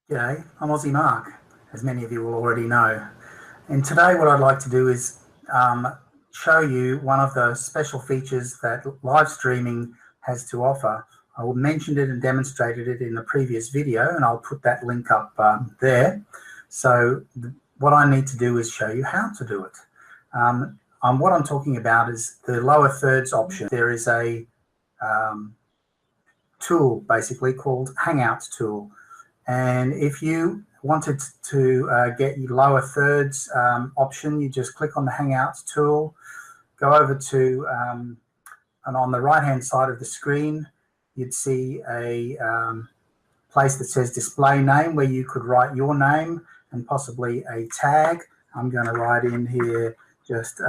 G'day, I'm Aussie Mark, as many of you will already know. And today what I'd like to do is show you one of the special features that live streaming has to offer. I mentioned it and demonstrated it in the previous video, and I'll put that link up there. So what I need to do is show you how to do it. What I'm talking about is the lower thirds option. There is a tool basically called Hangouts tool. And if you wanted to get your lower thirds option, you just click on the Hangouts tool, go over to, and on the right-hand side of the screen, you'd see a place that says Display Name, where you could write your name and possibly a tag. I'm going to write in here just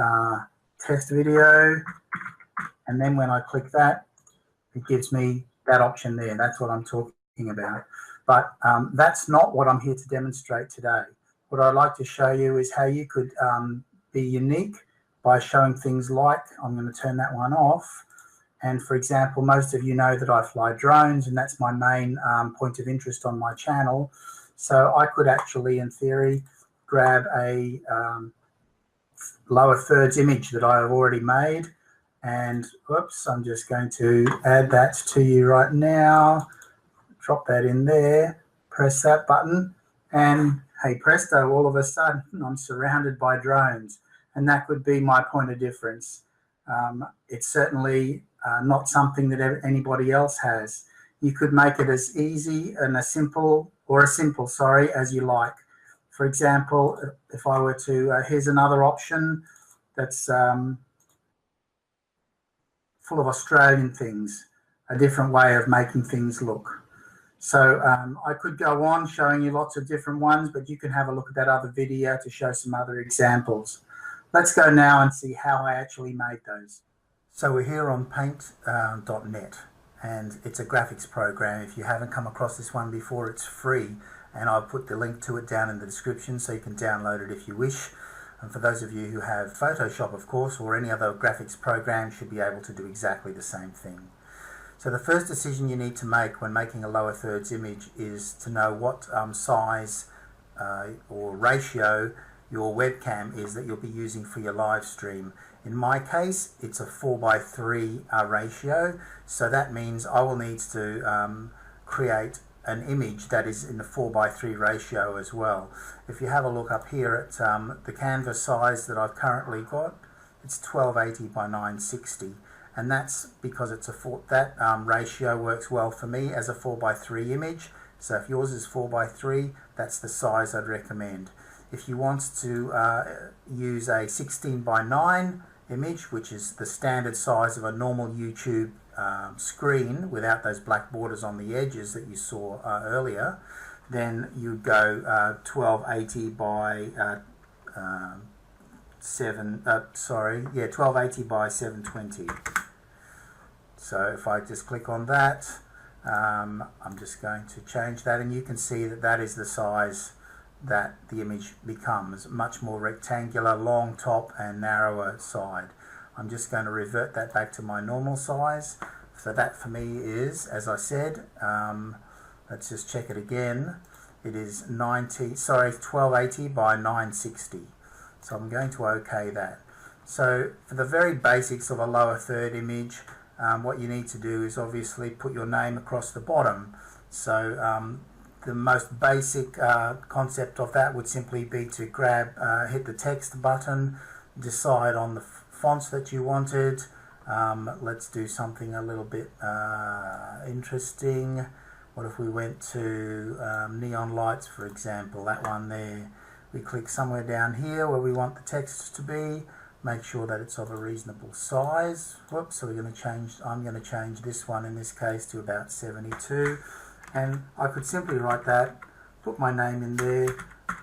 test video, and then when I click that, it gives me that option there. That's what I'm talking about. But that's not what I'm here to demonstrate today. What I'd like to show you is how you could be unique by showing things like, I'm going to turn that one off. And for example, most of you know that I fly drones, and that's my main point of interest on my channel. So I could actually, in theory, grab a lower thirds image that I have already made. And whoops, I'm just going to add that to you right now. Drop that in there, press that button, and hey presto, all of a sudden I'm surrounded by drones, and that could be my point of difference. It's certainly not something that anybody else has. You could make it as easy and as simple, as you like. For example, if I were to, here's another option that's full of Australian things, a different way of making things look. So I could go on showing you lots of different ones, but you can have a look at that other video to show some other examples. Let's go now and see how I actually made those. So we're here on paint.net, and it's a graphics program. If you haven't come across this one before, it's free, and I'll put the link to it down in the description so you can download it if you wish. And for those of you who have Photoshop, of course, or any other graphics program, should be able to do exactly the same thing. So the first decision you need to make when making a lower thirds image is to know what size or ratio your webcam is that you'll be using for your live stream. In my case, it's a 4:3 ratio, so that means I will need to create an image that is in the 4:3 ratio as well. If you have a look up here at the canvas size that I've currently got, it's 1280 by 960. And that's because it's that ratio works well for me as a 4:3 image. So if yours is 4:3, that's the size I'd recommend. If you want to use a 16:9 image, which is the standard size of a normal YouTube screen without those black borders on the edges that you saw earlier, then you go 1280 by 1280 by 720. So if I just click on that, I'm just going to change that, and you can see that that is the size that the image becomes. Much more rectangular, long top and narrower side. I'm just going to revert that back to my normal size. So that for me is, as I said, let's just check it again. It is 1280 by 960. So I'm going to OK that. So for the very basics of a lower third image, what you need to do is obviously put your name across the bottom. So the most basic concept of that would simply be to hit the text button, decide on the fonts that you wanted. Let's do something a little bit interesting. What if we went to neon lights, for example, that one there. We click somewhere down here where we want the text to be. Make sure that it's of a reasonable size. Whoops, so I'm going to change this one in this case to about 72. And I could simply write that, put my name in there,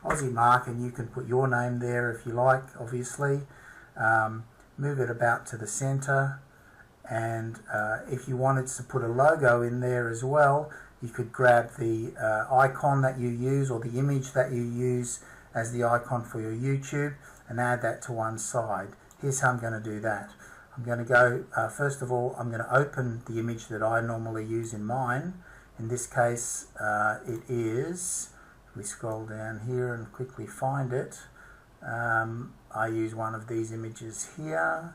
Aussie Mark, and you can put your name there if you like, obviously. Move it about to the center. And if you wanted to put a logo in there as well, you could grab the icon that you use or the image that you use as the icon for your YouTube and add that to one side. Here's how I'm going to do that. I'm going to go, first of all, I'm going to open the image that I normally use in mine. In this case, it is We scroll down here and quickly find it. I use one of these images here.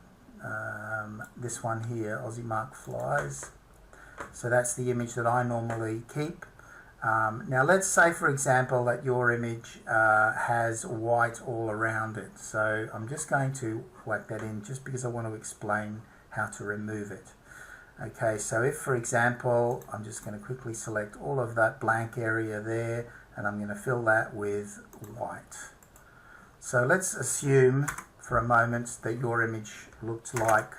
This one here, Aussie Mark Flies. So that's the image that I normally keep. Now let's say, for example, that your image has white all around it. So I'm just going to whack that in just because I want to explain how to remove it. Okay, so if, for example, I'm just going to quickly select all of that blank area there, and I'm going to fill that with white. So let's assume for a moment that your image looked like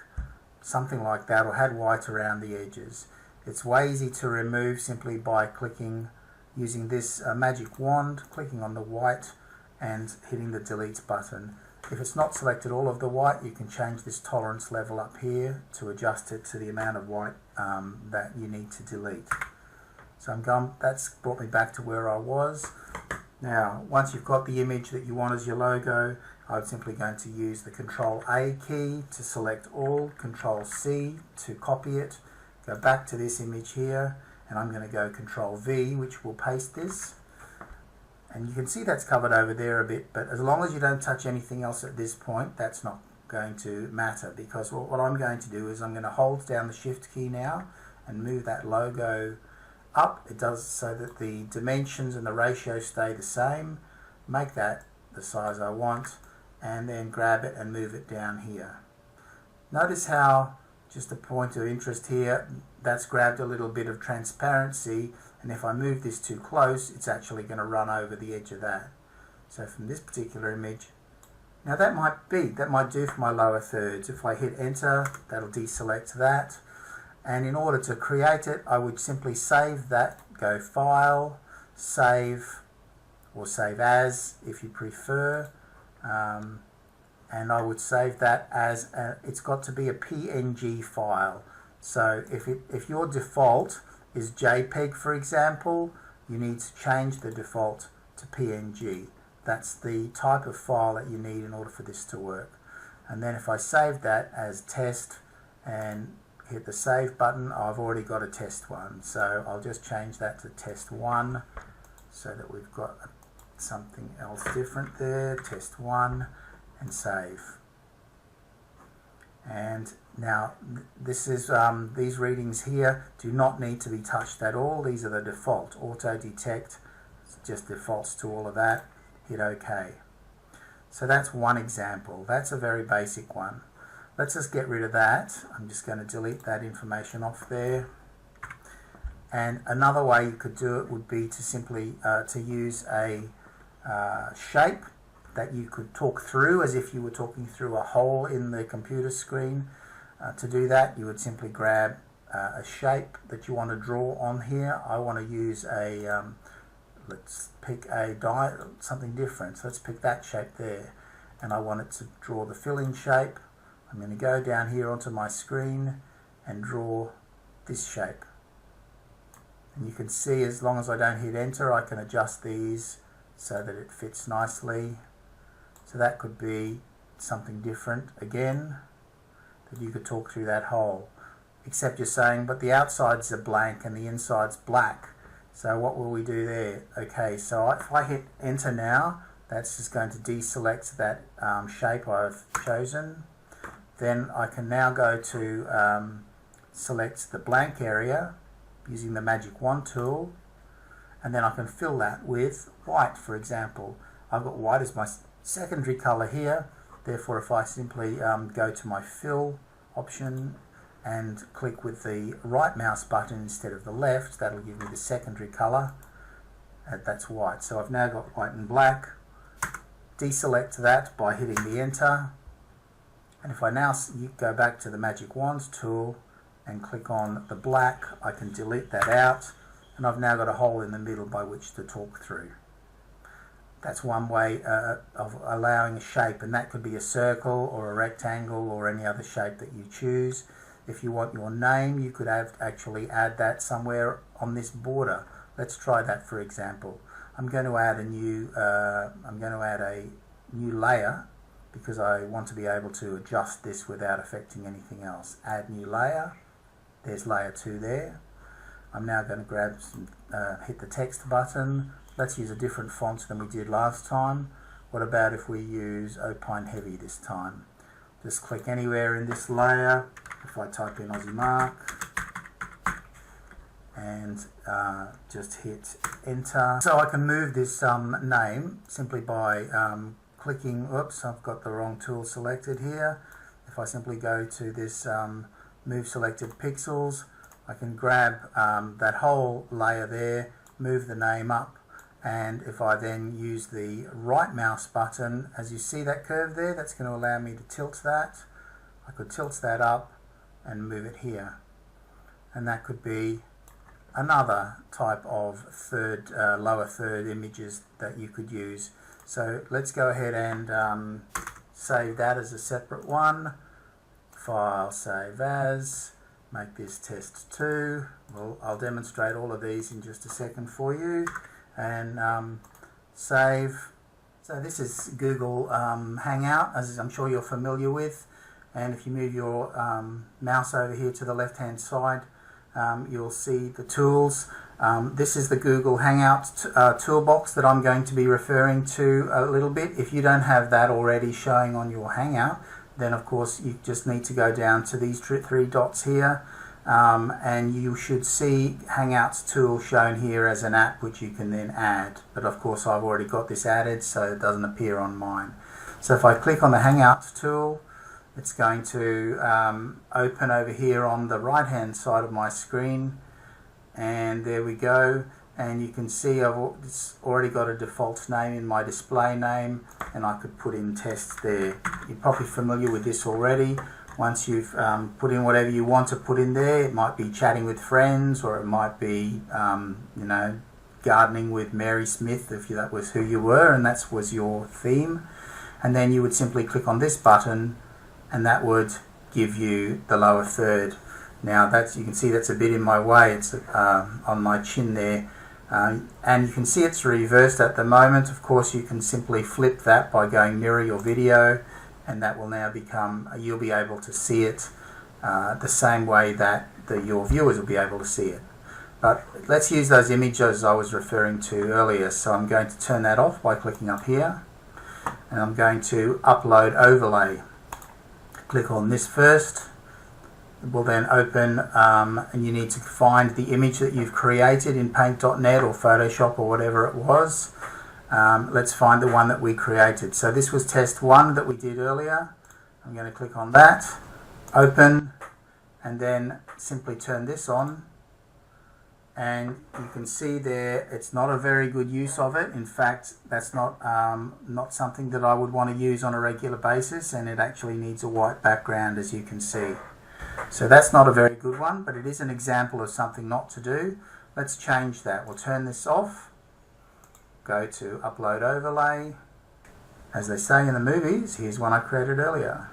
something like that, or had white around the edges. It's way easy to remove simply by clicking, using this magic wand, clicking on the white and hitting the delete button. If it's not selected all of the white, you can change this tolerance level up here to adjust it to the amount of white that you need to delete. So I'm going, that's brought me back to where I was. Now, once you've got the image that you want as your logo, I'm simply going to use the Control A key to select all, Control C to copy it, go back to this image here, and I'm going to go Control V, which will paste this. And you can see that's covered over there a bit, but as long as you don't touch anything else at this point, that's not going to matter, because what I'm going to do is I'm going to hold down the Shift key now and move that logo up. It does so that the dimensions and the ratio stay the same. Make that the size I want, and then grab it and move it down here. Notice how, just a point of interest here, that's grabbed a little bit of transparency, and if I move this too close, it's actually going to run over the edge of that. So from this particular image, now that might do for my lower thirds. If I hit enter, that'll deselect that. And in order to create it, I would simply save that, go File, Save, or Save As if you prefer. And I would save that as, it's got to be a PNG file. So if your default is JPEG, for example, you need to change the default to PNG. That's the type of file that you need in order for this to work. And then if I save that as test and hit the save button, I've already got a test one. So I'll just change that to test 1 so that we've got something else different there, test 1, and save. And now this is these readings here do not need to be touched at all. These are the default. Auto detect just defaults to all of that. Hit OK. So that's one example. That's a very basic one. Let's just get rid of that. I'm just going to delete that information off there. And another way you could do it would be to simply to use a shape that you could talk through as if you were talking through a hole in the computer screen. To do that, you would simply grab a shape that you want to draw on here. I want to use a, let's pick something different. So let's pick that shape there. And I want it to draw the fill-in shape. I'm going to go down here onto my screen and draw this shape. And you can see, as long as I don't hit enter, I can adjust these so that it fits nicely. So that could be something different again, that you could talk through that hole. Except you're saying, but the outsides are blank and the inside's black. So what will we do there? Okay, so if I hit enter now, that's just going to deselect that shape I've chosen. Then I can now go to select the blank area using the magic wand tool, and then I can fill that with white, for example. I've got white as my secondary color here, therefore if I simply go to my fill option and click with the right mouse button instead of the left, that'll give me the secondary color, and that's white. So I've now got white and black. Deselect that by hitting the enter, and if I now go back to the magic wands tool and click on the black, I can delete that out, and I've now got a hole in the middle by which to talk through. That's one way of allowing a shape, and that could be a circle or a rectangle or any other shape that you choose. If you want your name, you could actually add that somewhere on this border. Let's try that, for example. I'm going to add a new layer because I want to be able to adjust this without affecting anything else. Add new layer. There's layer 2 there. I'm now going to grab hit the text button, let's use a different font than we did last time. What about if we use Opine Heavy this time? Just click anywhere in this layer. If I type in Aussie Mark and just hit enter. So I can move this name simply by clicking, oops, I've got the wrong tool selected here. If I simply go to this move selected pixels, I can grab that whole layer there, move the name up, and if I then use the right mouse button, as you see that curve there, that's going to allow me to tilt that. I could tilt that up and move it here. And that could be another type of lower third images that you could use. So let's go ahead and save that as a separate one. File, save as, make this test 2. Well, I'll demonstrate all of these in just a second for you. And save. So this is Google Hangout, as I'm sure you're familiar with. And if you move your mouse over here to the left hand side, you'll see the tools. This is the Google Hangout toolbox that I'm going to be referring to a little bit. If you don't have that already showing on your Hangout, then of course you just need to go down to these 3 dots here, and you should see Hangouts tool shown here as an app which you can then add. But of course I've already got this added, so it doesn't appear on mine. So if I click on the Hangouts tool, it's going to open over here on the right hand side of my screen, and there we go. And you can see it's already got a default name in my display name, and I could put in test there. You're probably familiar with this already. Once you've put in whatever you want to put in there, it might be chatting with friends, or it might be you know, gardening with Mary Smith if that was who you were and that was your theme. And then you would simply click on this button, and that would give you the lower third. Now you can see that's a bit in my way. It's on my chin there. And you can see it's reversed at the moment. Of course, you can simply flip that by going mirror your video, and that will now become, you'll be able to see it the same way that your viewers will be able to see it. But let's use those images I was referring to earlier. So I'm going to turn that off by clicking up here, and I'm going to upload overlay. Click on this first. It will then open, and you need to find the image that you've created in Paint.net or Photoshop or whatever it was. Let's find the one that we created. So this was test 1 that we did earlier. I'm going to click on that, open, and then simply turn this on. And you can see there it's not a very good use of it. In fact, that's not something that I would want to use on a regular basis, and it actually needs a white background, as you can see. So that's not a very good one, but it is an example of something not to do. Let's change that. We'll turn this off, go to upload overlay. As they say in the movies, here's one I created earlier.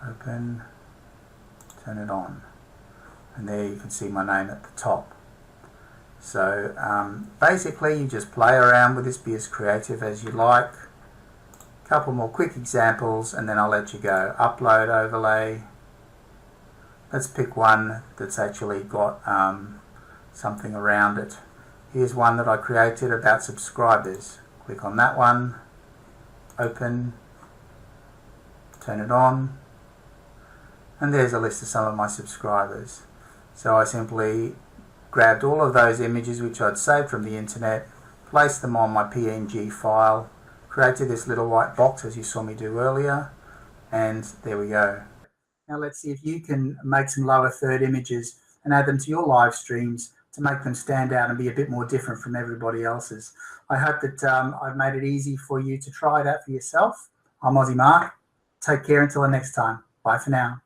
Open, turn it on. And there you can see my name at the top. So basically you just play around with this, be as creative as you like. Couple more quick examples and then I'll let you go. Upload overlay. Let's pick one that's actually got something around it. Here's one that I created about subscribers. Click on that one, open, turn it on, and there's a list of some of my subscribers. So I simply grabbed all of those images which I'd saved from the internet, placed them on my PNG file, created this little white box as you saw me do earlier, and there we go. Now let's see if you can make some lower third images and add them to your live streams to make them stand out and be a bit more different from everybody else's. I hope that I've made it easy for you to try that for yourself. I'm Aussie Mark. Take care until the next time. Bye for now.